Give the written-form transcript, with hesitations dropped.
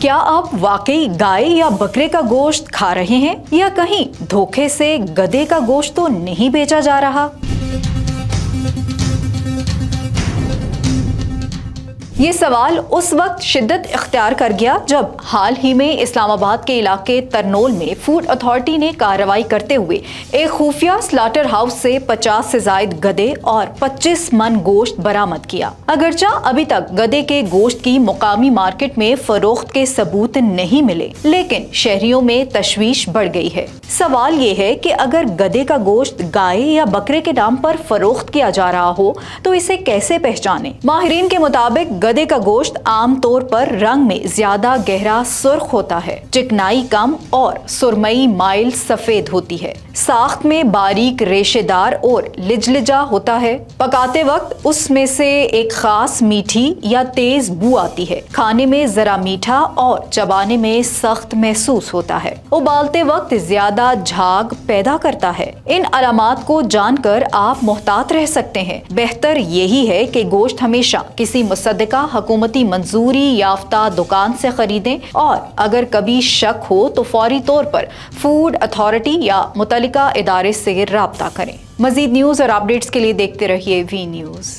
کیا آپ واقعی گائے یا بکرے کا گوشت کھا رہے ہیں یا کہیں دھوکے سے گدھے کا گوشت تو نہیں بیچا جا رہا؟ یہ سوال اس وقت شدت اختیار کر گیا جب حال ہی میں اسلام آباد کے علاقے ترنول میں فوڈ اتھارٹی نے کارروائی کرتے ہوئے ایک خفیہ سلاٹر ہاؤس سے 50 سے زائد گدھے اور 25 من گوشت برآمد کیا۔ اگرچہ ابھی تک گدھے کے گوشت کی مقامی مارکیٹ میں فروخت کے ثبوت نہیں ملے، لیکن شہریوں میں تشویش بڑھ گئی ہے۔ سوال یہ ہے کہ اگر گدھے کا گوشت گائے یا بکرے کے نام پر فروخت کیا جا رہا ہو تو اسے کیسے پہچانیں؟ ماہرین کے مطابق گدھے کا گوشت عام طور پر رنگ میں زیادہ گہرا سرخ ہوتا ہے، چکنائی کم اور سرمئی مائل سفید ہوتی ہے، ساخت میں باریک ریشے دار اور لجلجا ہوتا ہے۔ پکاتے وقت اس میں سے ایک خاص میٹھی یا تیز بو آتی ہے، کھانے میں ذرا میٹھا اور چبانے میں سخت محسوس ہوتا ہے، ابالتے وقت زیادہ جھاگ پیدا کرتا ہے۔ ان علامات کو جان کر آپ محتاط رہ سکتے ہیں۔ بہتر یہی ہے کہ گوشت ہمیشہ کسی مصدقہ حکومتی منظوری یافتہ دکان سے خریدیں، اور اگر کبھی شک ہو تو فوری طور پر فوڈ اتھارٹی یا متعلقہ ادارے سے رابطہ کریں۔ مزید نیوز اور اپڈیٹس کے لیے دیکھتے رہیے وی نیوز۔